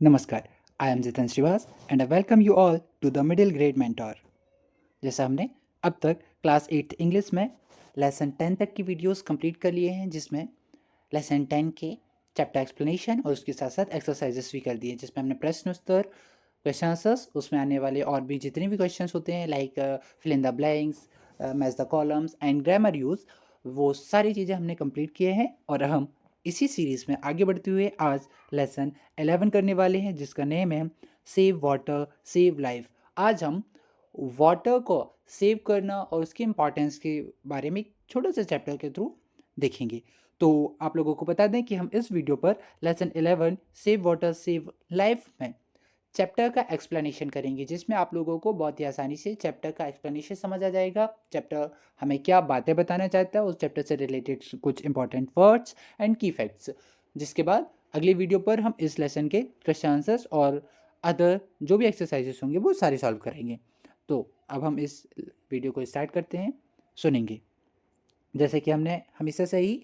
नमस्कार, I am Jitan Shrivas and I welcome you all to the middle grade mentor. जैसा हमने अब तक क्लास 8th इंग्लिश में लेसन 10 तक की वीडियोस कंप्लीट कर लिए हैं, जिसमें लेसन 10 के चैप्टर एक्सप्लेनेशन और उसके साथ साथ एक्सरसाइजेस भी कर दिए, जिसमें हमने प्रश्न उत्तर, क्वेश्चन आंसर्स, उसमें आने वाले और भी जितने भी क्वेश्चंस होते हैं like fill in the blanks, match the columns and grammar use, वो सारी चीज़ें हमने कंप्लीट किए हैं। और हम इसी सीरीज़ में आगे बढ़ते हुए आज लेसन 11 करने वाले हैं, जिसका नेम है सेव वाटर सेव लाइफ। आज हम वाटर को सेव करना और उसकी इम्पॉर्टेंस के बारे में एक छोटा सा चैप्टर के थ्रू देखेंगे। तो आप लोगों को बता दें कि हम इस वीडियो पर lesson 11 save water save life में चैप्टर का एक्सप्लेनेशन करेंगे, जिसमें आप लोगों को बहुत ही आसानी से चैप्टर का एक्सप्लेनेशन समझ आ जाएगा। चैप्टर हमें क्या बातें बताना चाहता है, उस चैप्टर से रिलेटेड कुछ इंपॉर्टेंट वर्ड्स एंड की फैक्ट्स, जिसके बाद अगली वीडियो पर हम इस लेसन के क्वेश्चन आंसर्स और अदर जो भी एक्सरसाइजेस होंगे वो सारे सॉल्व करेंगे। तो अब हम इस वीडियो को स्टार्ट करते हैं, सुनेंगे। जैसे कि हमने हमेशा से ही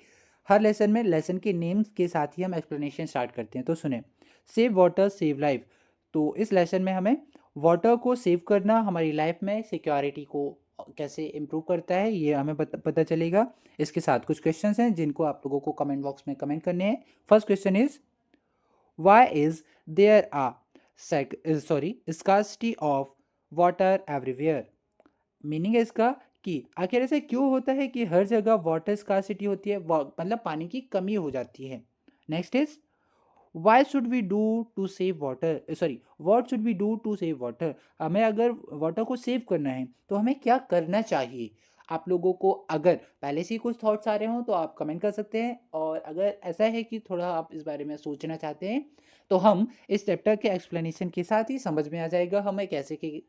हर लेसन में लेसन के नेम्स के साथ ही हम एक्सप्लेनेशन स्टार्ट करते हैं। तो सुने, सेव वाटर सेव लाइफ। तो इस लेसन में हमें वाटर को सेव करना हमारी लाइफ में सिक्योरिटी को कैसे इम्प्रूव करता है ये हमें पता चलेगा। इसके साथ कुछ क्वेश्चंस हैं जिनको आप लोगों को कमेंट बॉक्स में कमेंट करने हैं। First question is, why is there a scarcity of water everywhere? Meaning है इसका कि आखिर ऐसा क्यों होता है कि हर जगह वाटर स्कार्सिटी होती है, मतलब पानी की कमी हो जाती है। Next is, why should we do to save water, sorry what should we do to save water. हमें अगर वाटर को सेव करना है तो हमें क्या करना चाहिए। आप लोगों को अगर पहले से ही कुछ थॉट्स आ रहे हो तो आप कमेंट कर सकते हैं, और अगर ऐसा है कि थोड़ा आप इस बारे में सोचना चाहते हैं तो हम इस चैप्टर के एक्सप्लेनेशन के साथ ही समझ में आ जाएगा हमें कैसे कि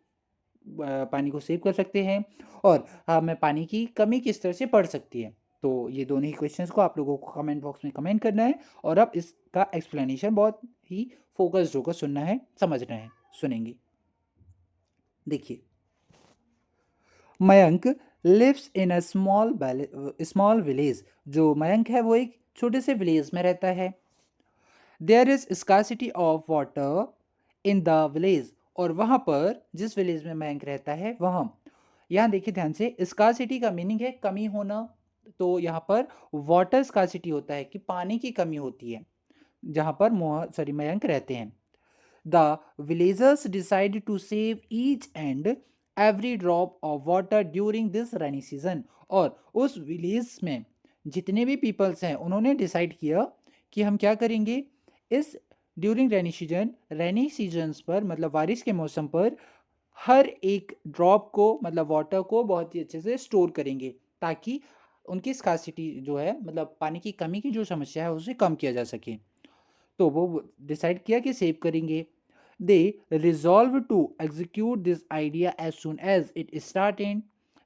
पानी को सेव कर सकते हैं और हमें पानी की कमी किस तरह से पड़ सकती है। तो ये दोनों ही क्वेश्चंस को आप लोगों को कमेंट बॉक्स में कमेंट करना है, और अब इसका एक्सप्लेनेशन बहुत ही फोकस्ड होकर सुनना है, समझना है, सुनेंगे। देखिए, Mayank lives in a small village. जो मयंक है वो एक छोटे से विलेज में रहता है। There is scarcity of water in the village. और वहाँ पर जिस विलेज में मयंक रहता है वहाँ, यहाँ देखिए ध्यान से, स्कार्सिटी का मीनिंग है कमी होना। तो यहाँ पर वाटर स्कार्सिटी होता है कि पानी की कमी होती है जहाँ पर मयंक रहते हैं। The villagers decide to save each and every drop of water during this rainy season. और उस विलेज में जितने भी पीपल्स हैं उन्होंने डिसाइड किया कि हम क्या करेंगे, इस ड्यूरिंग रेनी सीजन्स पर, मतलब बारिश के मौसम पर, हर एक ड्रॉप को, मतलब वाटर को बहुत ही अच्छे से स्टोर करेंगे, ताकि उनकी स्कार्सिटी जो है, मतलब पानी की कमी की जो समस्या है उसे कम किया जा सके। तो वो डिसाइड किया कि सेव करेंगे। They resolve to execute this idea as soon as it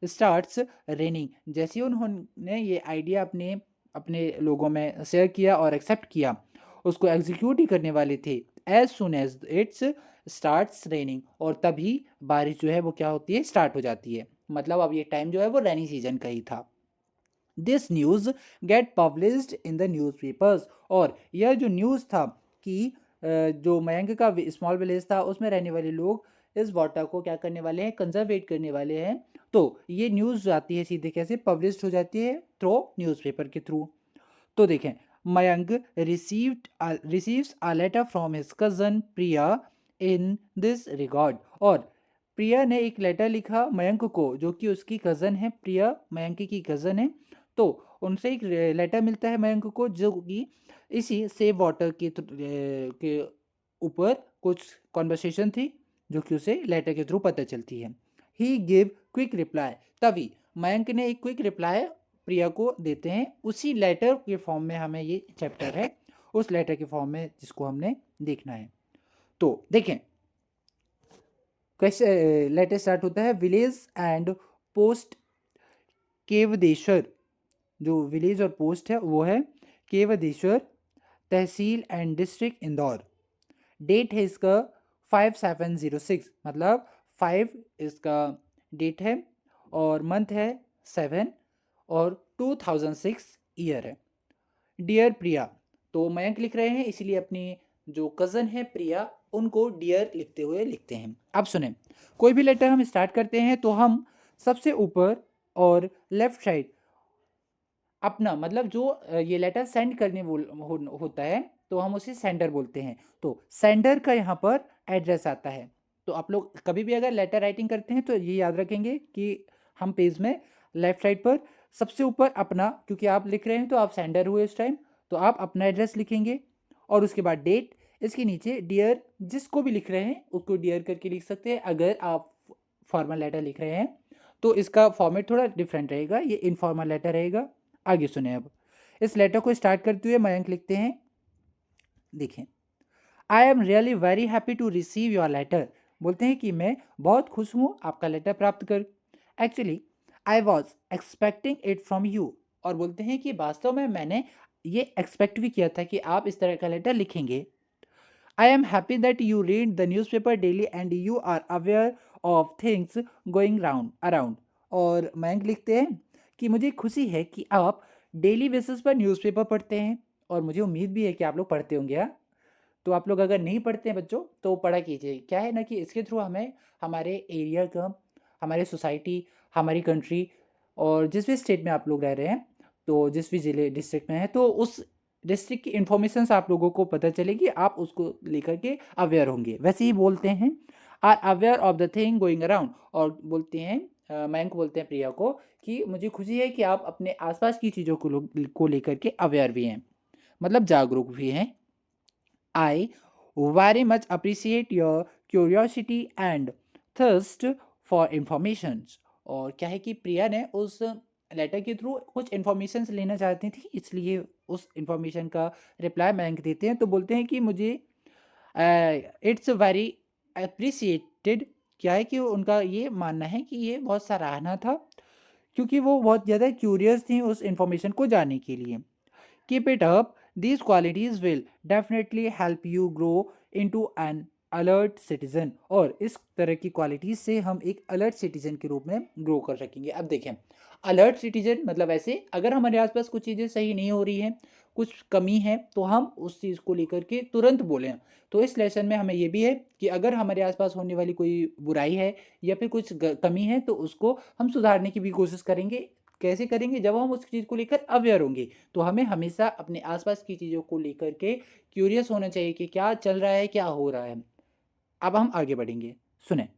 starts raining. जैसे उन्होंने ये आइडिया अपने अपने लोगों में शेयर किया और एक्सेप्ट किया, उसको एग्जीक्यूट ही करने वाले थे as soon as its starts raining. और तभी बारिश जो है वो क्या होती है, स्टार्ट हो जाती है। मतलब अब ये टाइम जो है वो रेनी सीजन का ही था। This news get published in the newspapers. और यह जो न्यूज़ था कि जो मयंक का स्मॉल विलेज था उसमें रहने वाले लोग इस वाटर को क्या करने वाले हैं, कंजर्वेट करने वाले हैं। तो ये न्यूज़ आती है सीधे कैसे, पब्लिश हो जाती है थ्रू न्यूज़पेपर के थ्रू। तो देखें, Mayank receives a letter from his cousin Priya in this regard. और प्रिया ने एक लेटर लिखा मयंक को, जो कि उसकी कज़न है, प्रिया मयंक की कज़न है। तो उनसे एक लेटर मिलता है मयंक को, जो कि इसी सेव वाटर के ऊपर कुछ कॉन्वर्सेशन थी, जो कि उसे लेटर के थ्रू पता चलती है। ही गिव क्विक रिप्लाई। तभी मयंक ने एक क्विक रिप्लाई प्रिया को देते हैं, उसी लेटर के फॉर्म में हमें ये चैप्टर है, उस लेटर के फॉर्म में जिसको हमने देखना है। तो देखें, क्वेश्चन लेटर स्टार्ट होता है, विलेज एंड पोस्ट केवदेश्वर। जो विलेज और पोस्ट है वो है केवदेश्वर, तहसील एंड डिस्ट्रिक्ट इंदौर। डेट है इसका 5706, मतलब 5 इसका डेट है, और मंथ है 7, और 2006 ईयर है। डियर प्रिया। तो मयंक लिख रहे हैं, इसीलिए अपनी जो कज़न है प्रिया, उनको डियर लिखते हुए लिखते हैं। अब सुने, कोई भी लेटर हम स्टार्ट करते हैं तो हम सबसे ऊपर और लेफ्ट साइड अपना मतलब जो ये लेटर सेंड करने होता है तो हम उसे सेंडर बोलते हैं। तो सेंडर का यहाँ पर एड्रेस आता है। तो आप लोग कभी भी अगर लेटर राइटिंग करते हैं तो ये याद रखेंगे कि हम पेज में लेफ्ट साइड पर सबसे ऊपर अपना, क्योंकि आप लिख रहे हैं तो आप सेंडर हुए इस टाइम, तो आप अपना एड्रेस लिखेंगे और उसके बाद डेट, इसके नीचे डियर, जिसको भी लिख रहे हैं उसको डियर करके लिख सकते हैं। अगर आप फॉर्मल लेटर लिख रहे हैं तो इसका फॉर्मेट थोड़ा डिफरेंट रहेगा, ये इनफॉर्मल लेटर रहेगा। आगे सुने, अब इस लेटर को स्टार्ट करते हुए मयंक लिखते हैं, देखें, I am really very happy to receive your letter. बोलते हैं कि मैं बहुत खुश हूँ आपका लेटर प्राप्त कर। Actually I was expecting it from you. और बोलते हैं कि वास्तव में मैंने ये एक्सपेक्ट भी किया था कि आप इस तरह का लेटर लिखेंगे। I am happy that you read the newspaper daily and you are aware of things going round around। और मयंक लिखते हैं कि मुझे खुशी है कि आप डेली बेसिस पर न्यूज़पेपर पढ़ते हैं और मुझे उम्मीद भी है कि आप लोग पढ़ते होंगे। हाँ, तो आप लोग अगर नहीं पढ़ते हैं बच्चों तो पढ़ा कीजिए। क्या है ना कि इसके थ्रू हमें हमारे एरिया का, हमारे सोसाइटी, हमारी कंट्री और जिस भी स्टेट में आप लोग रह रहे हैं, तो जिस भी ज़िले डिस्ट्रिक्ट में है, तो उस डिस्ट्रिक्ट की इन्फॉर्मेशन आप लोगों को पता चलेगी, आप उसको लेकर के अवेयर होंगे। वैसे ही बोलते हैं are aware of the thing going around. और बोलते हैं मयंक बोलते हैं प्रिया को कि मुझे खुशी है कि आप अपने आसपास की चीज़ों को लेकर के अवेयर भी हैं, मतलब जागरूक भी हैं। I very much appreciate your curiosity and thirst for informations। और क्या है कि प्रिया ने उस लेटर के थ्रू कुछ इन्फॉर्मेशन लेना चाहती थी, इसलिए उस इन्फॉर्मेशन का रिप्लाई मयंक देते हैं। तो बोलते हैं कि मुझे इट्स वेरी अप्रिसिएटेड। क्या है कि उनका ये मानना है कि ये बहुत सराहना था, क्योंकि वो बहुत ज़्यादा क्यूरियस थी उस इन्फॉर्मेशन को जानने के लिए। Keep it up. These qualities will definitely help you grow into an alert citizen। और इस तरह की क्वालिटीज से हम एक अलर्ट सिटीजन के रूप में ग्रो कर सकेंगे। अब देखें, अलर्ट सिटीजन मतलब ऐसे, अगर हमारे आसपास कुछ चीज़ें सही नहीं हो रही हैं, कुछ कमी है, तो हम उस चीज़ को लेकर के तुरंत बोलें। तो इस लेसन में हमें ये भी है कि अगर हमारे आसपास होने वाली कोई बुराई है या फिर कुछ कमी है तो उसको हम सुधारने की भी कोशिश करेंगे। कैसे करेंगे? जब हम उस चीज़ को लेकर अवेयर होंगे। तो हमें हमेशा अपने आसपास की चीज़ों को लेकर के क्यूरियस होना चाहिए कि क्या चल रहा है, क्या हो रहा है। अब हम आगे बढ़ेंगे, सुने,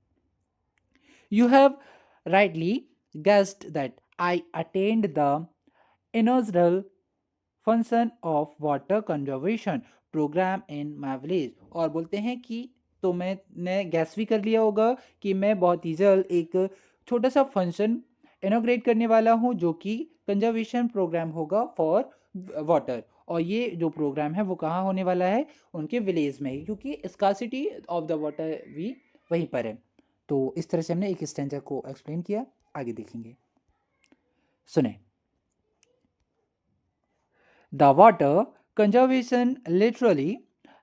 you have rightly guessed that I attend the inaugural function of water conservation programme in my village. और बोलते हैं कि तो मैंने गैस भी कर लिया होगा कि मैं बहुत ही जल्द एक छोटा सा फंक्शन इनोग्रेट करने वाला हूँ जो कि कंजर्वेशन प्रोग्राम होगा फॉर वाटर। और ये जो प्रोग्राम है वो कहाँ होने वाला है? उनके विलेज में ही, क्योंकि स्कार्सिटी ऑफ द वाटर भी वहीं पर है। तो इस तरह से हमने एक स्टैंजा को एक्सप्लेन किया। आगे देखेंगे, सुने, The water conservation literally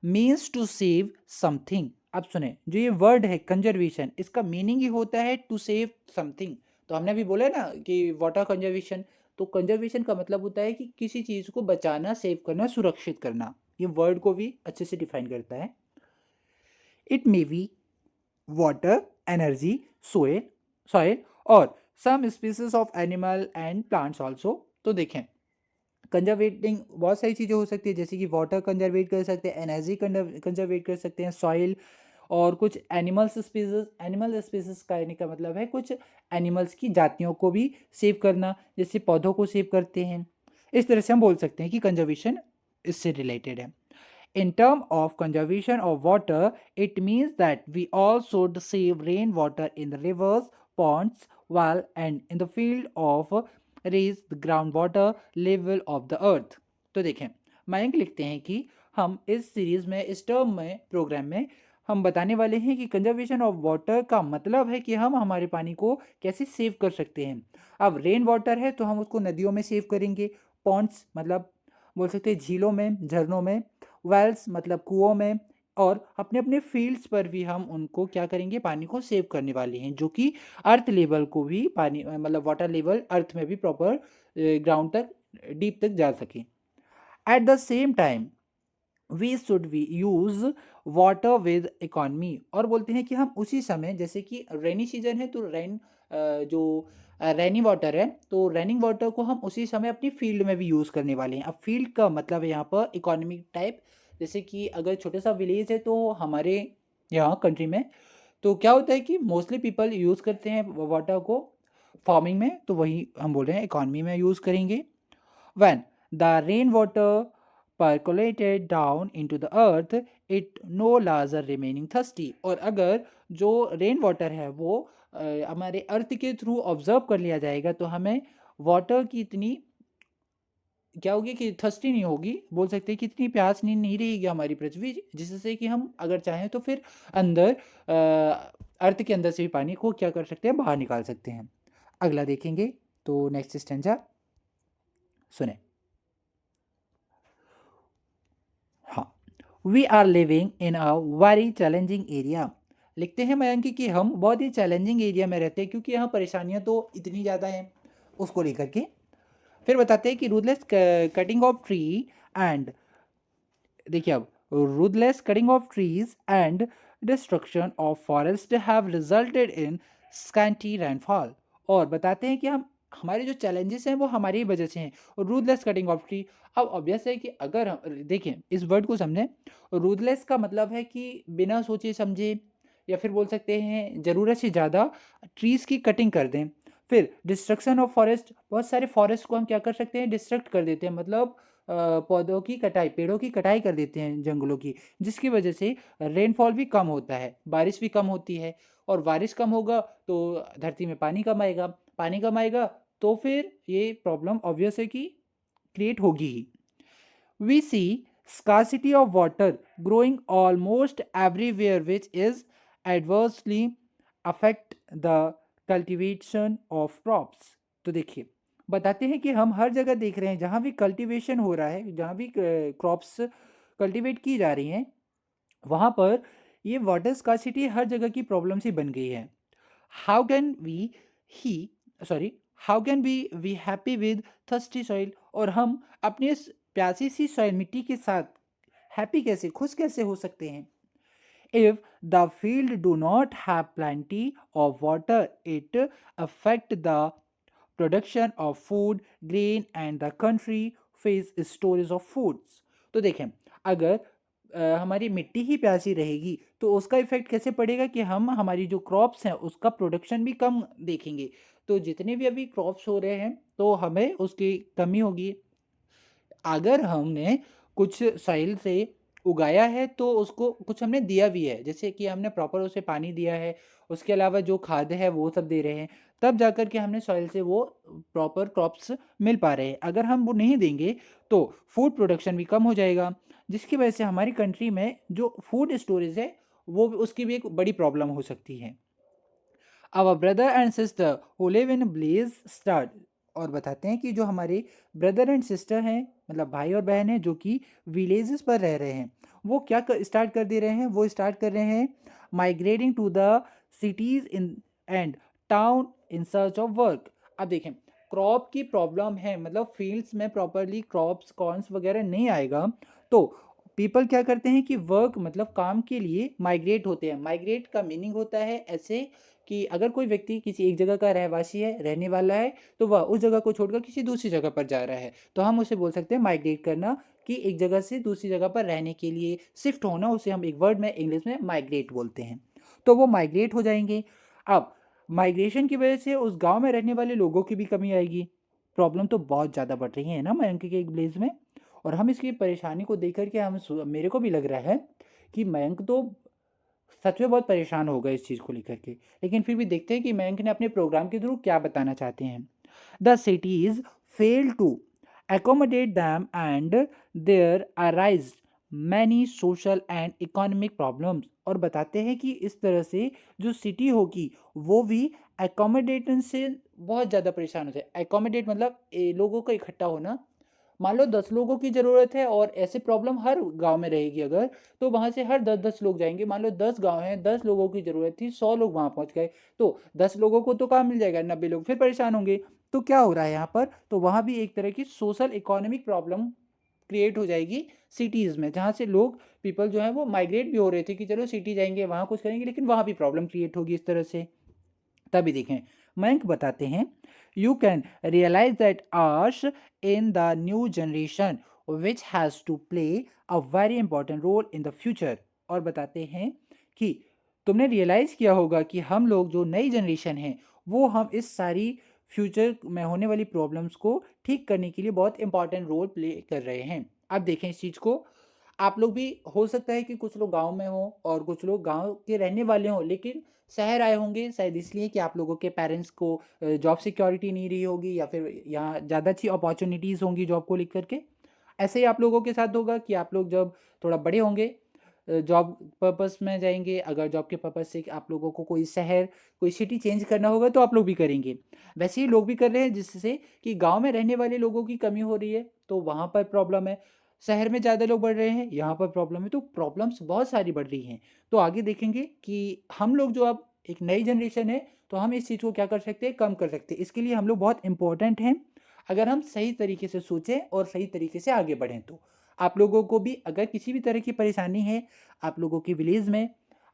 means to save something। अब सुने, जो ये वर्ड है कंजर्वेशन, इसका मीनिंग ही होता है टू सेव समथिंग। तो हमने अभी बोला ना कि वाटर कंजर्वेशन, तो कंजर्वेशन का मतलब होता है कि किसी चीज़ को बचाना, सेव करना, सुरक्षित करना। ये वर्ड को भी अच्छे से डिफाइन करता है। It may be water, energy, soil और some species of animal and plants also. तो देखें, कंजर्वेटिंग बहुत सारी चीज़ें हो सकती है, जैसे कि वाटर कंजर्वेट कर सकते हैं, एनर्जी कंजर्वेट कर सकते हैं, सॉइल, और कुछ एनिमल्स स्पीसीज। एनिमल स्पीसीज कहने का मतलब है कुछ एनिमल्स की जातियों को भी सेव करना, जैसे पौधों को सेव करते हैं। इस तरह से हम बोल सकते हैं कि कंजर्वेशन इससे रिलेटेड है। In terms of conservation of water, it means that we all should save rainwater in the rivers, ponds, well, and in the field of raise the groundwater level of the earth। तो देखें, मयंक लिखते हैं कि हम इस series में, इस term में, प्रोग्राम में हम बताने वाले हैं कि कंजर्वेशन ऑफ वाटर का मतलब है कि हम हमारे पानी को कैसे सेव कर सकते हैं। अब रेन वाटर है तो हम उसको नदियों में सेव करेंगे, पॉन्ड्स मतलब बोल सकते हैं झीलों में, झरनों में, वेल्स मतलब कुओं में, और अपने अपने फील्ड्स पर भी हम उनको क्या करेंगे? पानी को सेव करने वाले हैं, जो कि अर्थ लेवल को भी पानी मतलब वाटर लेवल अर्थ में भी प्रॉपर ग्राउंड तक, डीप तक जा सके। At the same time we should we use water with economy, और बोलते हैं कि हम उसी समय, जैसे कि रेनी सीजन है तो जो रेनी वाटर है, तो रेनिंग वाटर को हम उसी समय अपनी फील्ड में भी यूज़ करने वाले हैं। अब फील्ड का मतलब है यहाँ पर इकोनॉमिक टाइप, जैसे कि अगर छोटा सा विलेज है तो हमारे यहाँ कंट्री में, तो क्या होता है कि मोस्टली पीपल यूज़ करते हैं वाटर को फार्मिंग में, तो वही हम बोल रहे हैं इकोनॉमी में यूज़ करेंगे। When the rainwater percolated down into the earth, it no longer remaining thirsty। और अगर जो रेन वाटर है वो हमारे अर्थ के थ्रू ऑब्जर्व कर लिया जाएगा, तो हमें वाटर की इतनी क्या होगी कि थर्स्टी नहीं होगी, बोल सकते हैं कि इतनी प्यास नहीं रहेगी हमारी पृथ्वी, जिससे कि हम अगर चाहें तो फिर अंदर अर्थ के अंदर से भी पानी को क्या कर सकते हैं, बाहर निकाल सकते हैं। अगला देखेंगे, तो नेक्स्ट स्टेंजा सुने। हाँ, we are living in a very challenging area. लिखते हैं मयंक कि हम बहुत ही चैलेंजिंग एरिया में रहते हैं, क्योंकि यहाँ परेशानियाँ तो इतनी ज़्यादा हैं उसको लेकर के। फिर बताते हैं कि ruthless cutting of tree and, देखिए अब, ruthless cutting of trees and destruction of forest have resulted in scanty rainfall. और बताते हैं कि हम हमारे जो चैलेंजेस हैं वो हमारी ही वजह से हैं। और रूथलेस कटिंग ऑफ ट्री, अब ऑब्वियस है कि अगर हम देखें इस वर्ड को समझें, रूथलेस का मतलब है कि बिना सोचे समझे, या फिर बोल सकते हैं ज़रूरत से ज़्यादा ट्रीज़ की कटिंग कर दें। फिर डिस्ट्रक्शन ऑफ फॉरेस्ट, बहुत सारे फॉरेस्ट को हम क्या कर सकते हैं, डिस्ट्रक्ट कर देते हैं, मतलब पौधों की कटाई, पेड़ों की कटाई कर देते हैं, जंगलों की, जिसकी वजह से रेनफॉल भी कम होता है, बारिश भी कम होती है। और बारिश कम होगा तो धरती में पानी कम आएगा, पानी कम आएगा तो फिर ये प्रॉब्लम ऑब्वियस है कि क्रिएट होगी ही। We see scarcity of water growing almost everywhere, which is adversely affect the cultivation of crops। तो देखिए, बताते हैं कि हम हर जगह देख रहे हैं जहाँ भी कल्टीवेशन हो रहा है, जहाँ भी क्रॉप्स कल्टीवेट की जा रही हैं, वहाँ पर ये वाटर स्कार्सिटी हर जगह की प्रॉब्लम सी बन गई है। How can we he sorry how can we happy with thirsty soil, और हम अपनी इस प्यासी सी सॉइल मिट्टी के साथ हैप्पी कैसे, खुश कैसे हो सकते हैं। If the field do not have plenty of water, it affect the production of food grain and the country face storage of foods. तो देखें, अगर हमारी मिट्टी ही प्यासी रहेगी तो उसका इफेक्ट कैसे पड़ेगा कि हम हमारी जो क्रॉप्स हैं उसका प्रोडक्शन भी कम देखेंगे। तो जितने भी अभी क्रॉप्स हो रहे हैं तो हमें उसकी कमी होगी। अगर हमने कुछ साइल से उगाया है तो उसको कुछ हमने दिया भी है, जैसे कि हमने प्रॉपर उसे पानी दिया है, उसके अलावा जो खाद है वो सब दे रहे हैं, तब जाकर के हमने सॉइल से वो प्रॉपर क्रॉप्स मिल पा रहे हैं। अगर हम वो नहीं देंगे तो फूड प्रोडक्शन भी कम हो जाएगा, जिसकी वजह से हमारी कंट्री में जो फूड स्टोरेज है वो उसकी भी एक बड़ी प्रॉब्लम हो सकती है। Our brother and sister who live in blaze start, और बताते हैं कि जो हमारे ब्रदर एंड सिस्टर हैं, मतलब भाई और बहन हैं, जो कि विलेजेस पर रह रहे हैं, वो क्या स्टार्ट कर दे रहे हैं, वो स्टार्ट कर रहे हैं migrating to the cities in and town in search of work. अब देखें, क्रॉप की प्रॉब्लम है, मतलब फील्ड्स में प्रॉपरली क्रॉप्स कॉर्न्स वगैरह नहीं आएगा, तो पीपल क्या करते हैं कि वर्क मतलब काम के लिए माइग्रेट होते हैं। माइग्रेट का मीनिंग होता है ऐसे कि अगर कोई व्यक्ति किसी एक जगह का रहवासी है, रहने वाला है, तो वह उस जगह को छोड़कर किसी दूसरी जगह पर जा रहा है, तो हम उसे बोल सकते हैं माइग्रेट करना, कि एक जगह से दूसरी जगह पर रहने के लिए शिफ्ट होना, उसे हम एक वर्ड में इंग्लिश में माइग्रेट बोलते हैं। तो वो माइग्रेट हो जाएंगे। अब माइग्रेशन की वजह से उस गांव में रहने वाले लोगों की भी कमी आएगी। प्रॉब्लम तो बहुत ज़्यादा बढ़ रही है ना मयंक के एक ब्लेज में। और हम इसकी परेशानी को देख कर के मेरे को भी लग रहा है कि मयंक तो सच में बहुत परेशान हो गए इस चीज़ को लेकर के। लेकिन फिर भी देखते हैं कि मयंक ने अपने प्रोग्राम के थ्रू क्या बताना चाहते हैं। The cities fail to accommodate them and there arise many social and economic problems। और बताते हैं कि इस तरह से जो सिटी होगी वो भी एकोमोडेशन से बहुत ज़्यादा परेशान हो जाए। एकोमोडेट मतलब लोगों का इकट्ठा होना। मान लो 10 लोगों की ज़रूरत है और ऐसी प्रॉब्लम हर गांव में रहेगी अगर, तो वहाँ से हर 10-10 लोग जाएंगे। मान लो 10 गांव हैं, 10 लोगों की ज़रूरत थी, 100 लोग वहाँ पहुँच गए, तो 10 लोगों को तो काम मिल जाएगा, 90 लोग फिर परेशान होंगे। तो क्या हो रहा है यहाँ पर, तो वहाँ भी एक तरह की सोशल इकोनॉमिक प्रॉब्लम क्रिएट हो जाएगी सिटीज़ में, जहाँ से लोग पीपल जो है वो माइग्रेट भी हो रहे थे कि चलो सिटी जाएंगे वहाँ कुछ करेंगे, लेकिन वहाँ भी प्रॉब्लम क्रिएट होगी इस तरह से। तभी देखें, मयंक बताते हैं, you can realise that ours in the new generation which has to play a very important role in the future. और बताते हैं कि तुमने रियलाइज किया होगा कि हम लोग जो नई जनरेशन है वो हम इस सारी फ्यूचर में होने वाली प्रॉब्लम्स को ठीक करने के लिए बहुत इंपॉर्टेंट रोल प्ले कर रहे हैं। अब देखें इस चीज़ को, आप लोग भी हो सकता है कि कुछ लोग गांव में हो और कुछ लोग गांव के रहने वाले हों, लेकिन शहर आए होंगे शायद इसलिए कि आप लोगों के पेरेंट्स को जॉब सिक्योरिटी नहीं रही होगी, या फिर यहाँ ज़्यादा अच्छी अपॉर्चुनिटीज़ होंगी जॉब को लेकर के। ऐसे ही आप लोगों के साथ होगा कि आप लोग जब थोड़ा बड़े होंगे जॉब पर्पस में जाएंगे, अगर जॉब के पर्पस से आप लोगों को कोई शहर कोई सिटी चेंज करना होगा तो आप लोग भी करेंगे। वैसे ही लोग भी कर रहे हैं, जिससे कि गांव में रहने वाले लोगों की कमी हो रही है तो वहाँ पर प्रॉब्लम है, शहर में ज़्यादा लोग बढ़ रहे हैं यहाँ पर प्रॉब्लम है, तो प्रॉब्लम्स बहुत सारी बढ़ रही हैं। तो आगे देखेंगे कि हम लोग जो अब एक नई जनरेशन है तो हम इस चीज़ को क्या कर सकते हैं, कम कर सकते हैं। इसके लिए हम लोग बहुत इंपॉर्टेंट हैं, अगर हम सही तरीके से सोचें और सही तरीके से आगे बढ़ें तो। आप लोगों को भी अगर किसी भी तरह की परेशानी है आप लोगों की विलेज में,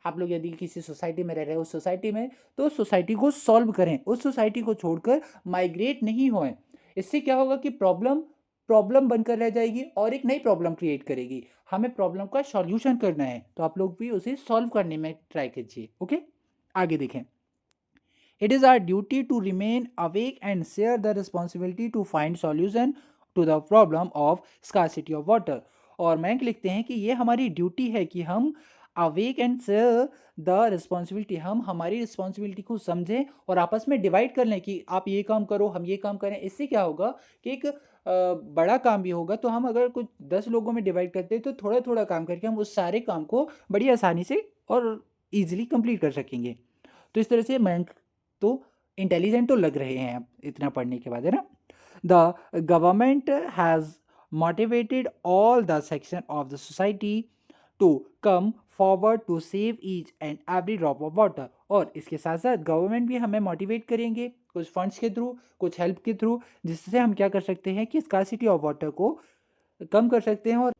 आप लोग यदि किसी सोसाइटी में रह रहे हो उस सोसाइटी में, तो सोसाइटी को सॉल्व करें, उस सोसाइटी को छोड़कर माइग्रेट नहीं होएं। इससे क्या होगा कि प्रॉब्लम प्रॉब्लम बनकर रह जाएगी और एक नई प्रॉब्लम क्रिएट करेगी। हमें प्रॉब्लम का सॉल्यूशन करना है तो आप लोग भी उसे सॉल्व करने में ट्राई कीजिए। ओके, आगे देखें, it is our duty to remain awake and share the responsibility to find solution to the problem of scarcity of water। और मैंक लिखते हैं कि ये हमारी ड्यूटी है कि हम awake and share the responsibility, हम हमारी रिस्पॉन्सिबिलिटी को समझें और आपस में डिवाइड कर लें कि आप ये काम करो हम ये काम करें। इससे क्या होगा कि एक बड़ा काम भी होगा, तो हम अगर कुछ 10 लोगों में डिवाइड करते हैं तो थोड़ा थोड़ा काम करके हम उस सारे काम को बड़ी आसानी से और ईजिली कंप्लीट कर सकेंगे। तो इस तरह से मैंक तो इंटेलिजेंट तो लग रहे हैं अब इतना पढ़ने के बाद, है ना। The government has motivated all the section of the society to come forward to save each and every drop of water. और इसके साथ साथ गवर्नमेंट भी हमें मोटिवेट करेंगे कुछ फंड्स के थ्रू, कुछ हेल्प के थ्रू, जिससे हम क्या कर सकते हैं कि स्कार्सिटी ऑफ वाटर को कम कर सकते हैं। और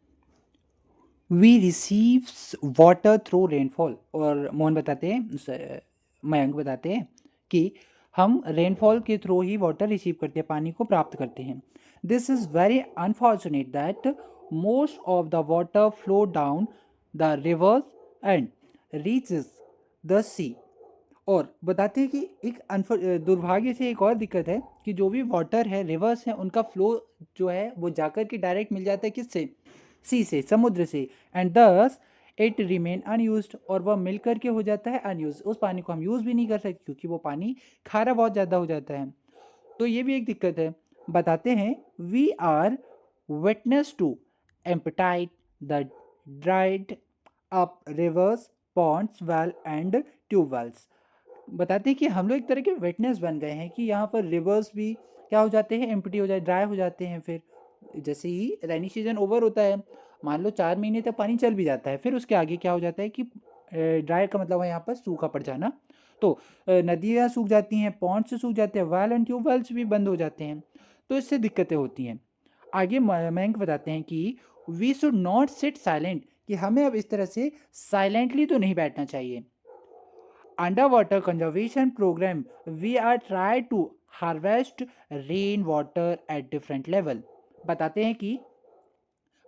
we receives water through rainfall. और मोहन बताते हैं, मयंक बताते हैं कि हम रेनफॉल के थ्रू ही वाटर रिसीव करते हैं, पानी को प्राप्त करते हैं। This is very unfortunate that most of the water flow down the rivers and reaches the sea. और बताते हैं कि एक दुर्भाग्य से एक और दिक्कत है कि जो भी वाटर है रिवर्स है उनका फ्लो जो है वो जाकर के डायरेक्ट मिल जाता है किससे, सी से, समुद्र से, and thus it remain unused, और वह मिल करके हो जाता है अनयूज। उस पानी को हम यूज़ भी नहीं कर सकते क्योंकि वो पानी खारा बहुत ज़्यादा हो जाता है। तो ये भी एक दिक्कत है। बताते हैं we are witness to emptied the dried up rivers ponds well and tubewells. बताते हैं कि हम लोग एक तरह के विटनेस बन गए हैं कि यहाँ पर रिवर्स भी क्या हो जाते हैं, एम्प्टी हो जाए, ड्राई हो जाते हैं। फिर जैसे ही रेनी सीजन ओवर होता है, मान लो 4 महीने तक पानी चल भी जाता है, फिर उसके आगे क्या हो जाता है कि ड्राई का मतलब है यहाँ पर सूखा पड़ जाना। तो नदियाँ सूख जाती हैं, पॉन्ड्स सूख जाते हैं, वेल एंड ट्यूबवेल्स भी बंद हो जाते हैं, तो इससे दिक्कतें होती हैं। आगे मयंक बताते हैं कि we should not sit silent, कि हमें अब इस तरह से साइलेंटली तो नहीं बैठना चाहिए। underwater conservation program we are try to harvest rain water at different level। बताते हैं कि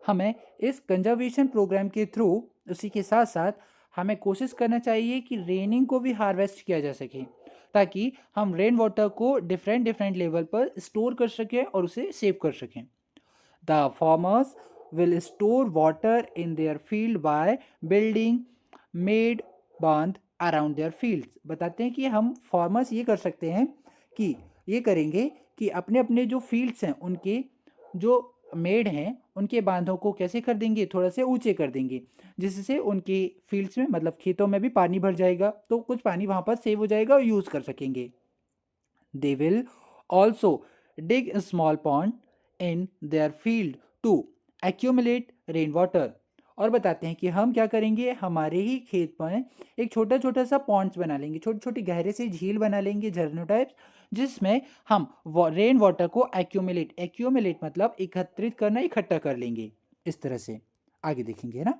हमें इस कंजर्वेशन प्रोग्राम के थ्रू उसी के साथ साथ हमें कोशिश करना चाहिए कि रेनिंग को भी हार्वेस्ट किया जा सके, ताकि हम रेन वाटर को डिफरेंट डिफरेंट लेवल पर स्टोर कर सकें और उसे सेव कर सकें। The farmers will store water in their field by building made बांध अराउंड देयर फील्ड्स। बताते हैं कि हम फार्मर्स ये कर सकते हैं कि ये करेंगे कि अपने अपने जो फील्ड्स हैं उनके जो मेड हैं उनके बांधों को कैसे कर देंगे, थोड़ा से ऊंचे कर देंगे, जिससे उनके फील्ड्स में मतलब खेतों में भी पानी भर जाएगा, तो कुछ पानी वहाँ पर सेव हो जाएगा और यूज़ कर सकेंगे। They will also dig a small pond in their field to accumulate rainwater। और बताते हैं कि हम क्या करेंगे, हमारे ही खेत में एक छोटा छोटा सा पॉन्ड्स बना लेंगे, छोटे छोटे गहरे से झील बना लेंगे, झरनों टाइप्स, जिसमें हम रेन वाटर को एक्यूमुलेट, एक्यूमुलेट मतलब एकत्रित करना, इकट्ठा कर लेंगे इस तरह से। आगे देखेंगे, है ना।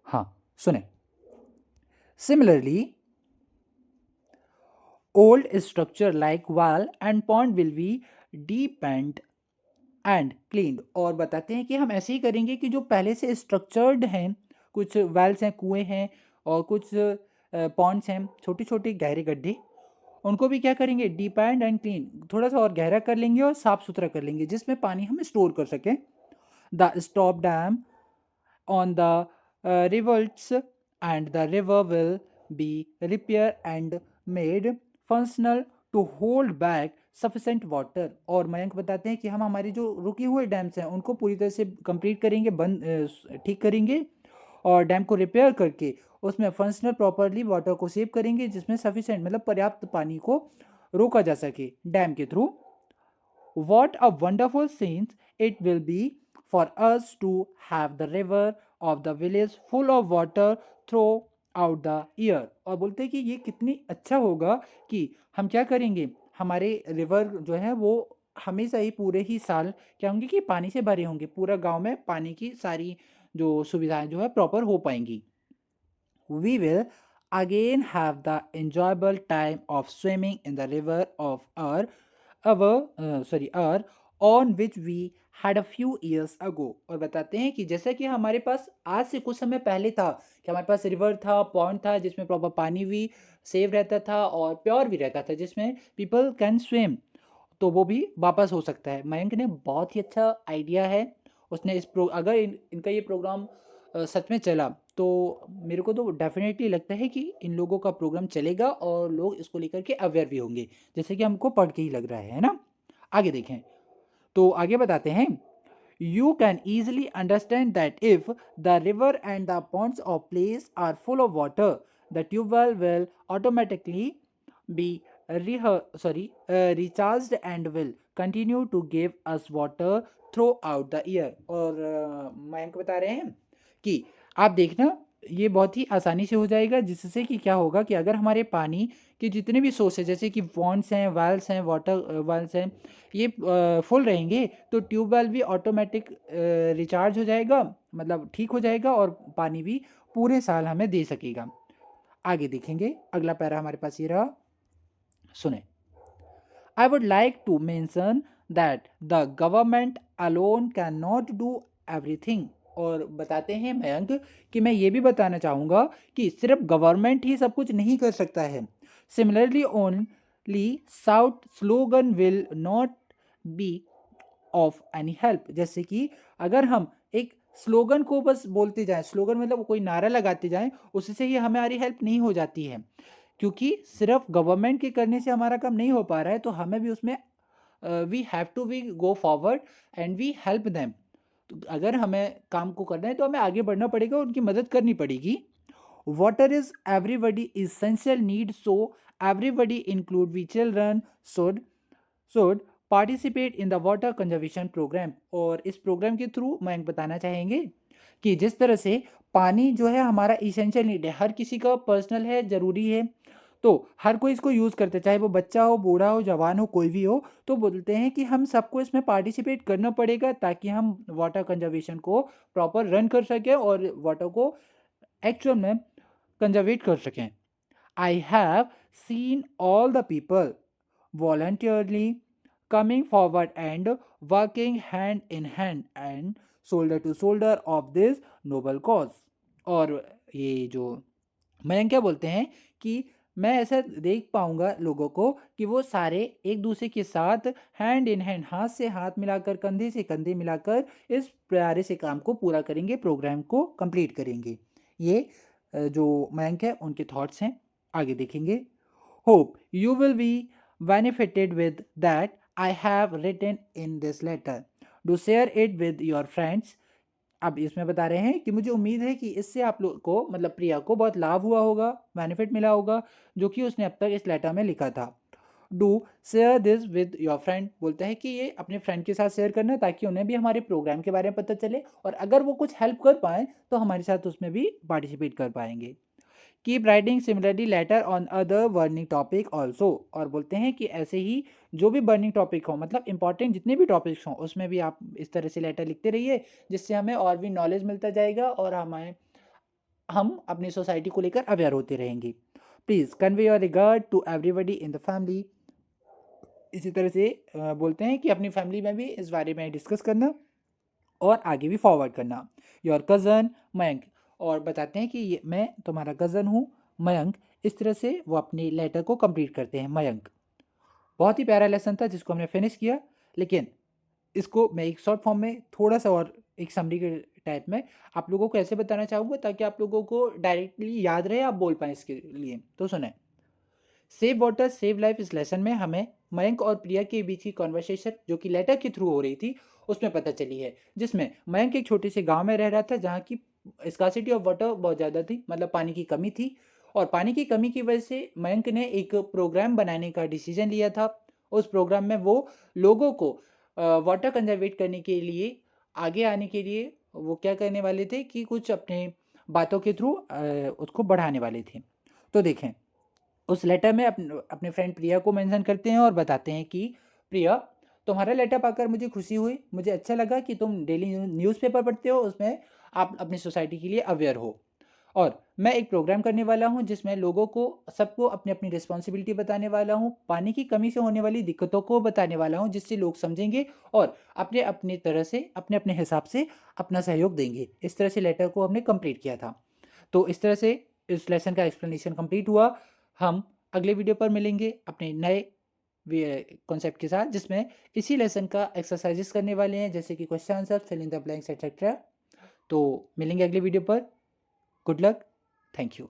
हाँ, सुने। Similarly old structure like wall and pond will be deepened and cleaned. और बताते हैं कि हम ऐसे ही करेंगे कि जो पहले से स्ट्रक्चर्ड हैं, कुछ वेल्स हैं, कुएं हैं, और कुछ पॉन्ड्स हैं, छोटे छोटे गहरे गड्ढे, उनको भी क्या करेंगे, डीपेंड एंड क्लीन, थोड़ा सा और गहरा कर लेंगे और साफ सुथरा कर लेंगे, जिसमें पानी हम स्टोर कर सकें। The stop dam on the rivers and the river will be repaired and made functional to hold back sufficient water। और मयंक बताते हैं कि हम हमारे जो रुके हुए डैम्स हैं उनको पूरी तरह से कंप्लीट करेंगे, बंद ठीक करेंगे, और डैम को रिपेयर करके उसमें फंक्शनल प्रॉपरली वाटर को सेव करेंगे, जिसमें सफिशेंट मतलब पर्याप्त पानी को रोका जा सके डैम के through. What a wonderful scene it will be for us to have the river of the village full of water throughout the year। और बोलते हैं कि ये कितनी अच्छा होगा कि हम क्या करेंगे, हमारे रिवर जो है वो हमेशा ही पूरे ही साल क्या होंगे कि पानी से भरे होंगे, पूरा गांव में पानी की सारी जो सुविधाएं जो है प्रॉपर हो पाएंगी। We will again have the enjoyable time of swimming in the river of our on which we had a few years ago। और बताते हैं कि जैसा कि हमारे पास आज से कुछ समय पहले था, कि हमारे पास रिवर था, पॉन्ड था, जिसमें प्रॉपर पानी भी सेव रहता था और प्योर भी रहता था, जिसमें पीपल कैन स्विम, तो वो भी वापस हो सकता है। मयंक ने बहुत ही अच्छा आइडिया है, उसने अगर इनका ये प्रोग्राम सच में चला तो मेरे को तो डेफिनेटली लगता है कि इन लोगों का प्रोग्राम चलेगा और लोग इसको लेकर के अवेयर भी होंगे, जैसे कि हमको पढ़ के ही लग रहा है ना। आगे देखें, तो आगे बताते हैं, you can easily understand that if the river and the ponds of place are full of water, the tubewell will automatically be recharged and will continue to give us water throughout the year। और मयंक बता रहे हैं कि आप देखना ये बहुत ही आसानी से हो जाएगा, जिससे कि क्या होगा कि अगर हमारे पानी के जितने भी सोर्स है, जैसे कि पॉन्ड्स हैं, वेल्स हैं, वाटर वेल्स हैं, ये फुल रहेंगे तो ट्यूबवेल भी ऑटोमेटिक रिचार्ज हो जाएगा, मतलब ठीक हो जाएगा, और पानी भी पूरे साल हमें दे सकेगा। आगे देखेंगे, अगला पैरा हमारे पास ये रहा, सुने। I would like to mention that the government alone cannot do everything। और बताते हैं मयंक कि मैं ये भी बताना चाहूँगा कि सिर्फ गवर्नमेंट ही सब कुछ नहीं कर सकता है। Similarly only south slogan will not be of any help. जैसे कि अगर हम एक स्लोगन को बस बोलते जाएं, स्लोगन मतलब कोई नारा लगाते जाएं, उससे ही हमारी हेल्प नहीं हो जाती है, क्योंकि सिर्फ गवर्नमेंट के करने से हमारा काम नहीं हो पा रहा है, तो हमें भी उसमें we have to we go forward and we help them. तो अगर हमें काम को करना है तो हमें आगे बढ़ना पड़ेगा, उनकी मदद करनी पड़ेगी। Water is everybody essential need, so everybody include we children should participate in the water conservation programme. और इस प्रोग्राम के थ्रू मैं बताना चाहेंगे कि जिस तरह से पानी जो है हमारा इसेंशियल नीड है, हर किसी का पर्सनल है, ज़रूरी है, तो हर कोई इसको यूज़ करता है, चाहे वो बच्चा हो, बूढ़ा हो, जवान हो, कोई भी हो। तो बोलते हैं कि हम सबको इसमें पार्टिसिपेट करना पड़ेगा, ताकि हम वाटर कंजर्वेशन को प्रॉपर रन कर सकें और वाटर को एक्चुअल में कंजर्वेट कर सकें। I have seen all the people voluntarily coming forward and working hand in hand and shoulder to shoulder of this noble cause। और ये जो मयंक क्या बोलते हैं कि मैं ऐसा देख पाऊंगा लोगों को कि वो सारे एक दूसरे के साथ हैंड इन हैंड, हाथ से हाथ मिलाकर, कंधे से कंधे मिलाकर इस प्यारे से काम को पूरा करेंगे, प्रोग्राम को कंप्लीट करेंगे। ये जो मयंक है उनके थॉट्स हैं। आगे देखेंगे, hope you will be benefited with that I have written in this letter. Do share it with your friends। अब इसमें बता रहे हैं कि मुझे उम्मीद है कि इससे आप लोग को मतलब प्रिया को बहुत लाभ हुआ होगा, बेनिफिट मिला होगा, जो कि उसने अब तक इस लेटर में लिखा था। Do share this with your friend, बोलता है कि ये अपने फ्रेंड के साथ शेयर करना ताकि उन्हें भी हमारे प्रोग्राम के बारे में पता चले और अगर वो कुछ हेल्प कर पाएँ तो हमारे साथ उसमें भी पार्टिसिपेट कर पाएंगे। Keep writing similarly later on other burning topic also, और बोलते हैं कि ऐसे ही जो भी बर्निंग टॉपिक हो, मतलब इंपॉर्टेंट जितने भी टॉपिक्स हों उसमें भी आप इस तरह से लेटर लिखते रहिए, जिससे हमें और भी नॉलेज मिलता जाएगा और हम अपनी सोसाइटी को लेकर अवेयर होते रहेंगे। Please convey your regard to everybody in the family. इसी तरह से बोलते हैं कि अपनी फैमिली में भी इस बारे में डिस्कस करना और आगे भी फॉरवर्ड करना। योर कज़न मयंक, और बताते हैं कि ये मैं तुम्हारा कज़न हूँ मयंक। इस तरह से वो अपनी लेटर को कंप्लीट करते हैं मयंक। बहुत ही प्यारा लेसन था जिसको हमने फिनिश किया, लेकिन इसको मैं एक शॉर्ट फॉर्म में थोड़ा सा और एक समरी के टाइप में आप लोगों को ऐसे बताना चाहूँगा ताकि आप लोगों को डायरेक्टली याद रहे, आप बोल पाएँ इसके लिए। तो सुने, सेव वाटर सेव लाइफ इस लेसन में हमें मयंक और प्रिया के बीच की कॉन्वर्सेशन जो कि लेटर के थ्रू हो रही थी उसमें पता चली है, जिसमें मयंक एक छोटे से गांव में रह रहा था जहाँ की स्कार्सिटी ऑफ वाटर बहुत ज़्यादा थी, मतलब पानी की कमी थी। और पानी की कमी की वजह से मयंक ने एक प्रोग्राम बनाने का डिसीजन लिया था। उस प्रोग्राम में वो लोगों को वाटर कंजर्वेट करने के लिए आगे आने के लिए वो क्या करने वाले थे कि कुछ अपने बातों के थ्रू उसको बढ़ाने वाले थे। तो देखें, उस लेटर में अपने फ्रेंड प्रिया को मेंशन करते हैं और बताते हैं कि प्रिया, तुम्हारा लेटर पाकर मुझे खुशी हुई, मुझे अच्छा लगा कि तुम डेली न्यूज़पेपर पढ़ते हो, उसमें आप अपनी सोसाइटी के लिए अवेयर हो। और मैं एक प्रोग्राम करने वाला हूँ जिसमें लोगों को सबको अपनी अपनी रिस्पॉन्सिबिलिटी बताने वाला हूँ, पानी की कमी से होने वाली दिक्कतों को बताने वाला हूँ, जिससे लोग समझेंगे और अपने अपनी तरह से अपने अपने हिसाब से अपना सहयोग देंगे। इस तरह से लेटर को हमने कंप्लीट किया था। तो इस तरह से इस लेसन का एक्सप्लेनेशन कंप्लीट हुआ। हम अगले वीडियो पर मिलेंगे अपने नए कॉन्सेप्ट के साथ, जिसमें इसी लेसन का एक्सरसाइजेस करने वाले हैं जैसे कि question answer, fill in the blanks etcetera. तो मिलेंगे अगले वीडियो पर। Good luck, thank you.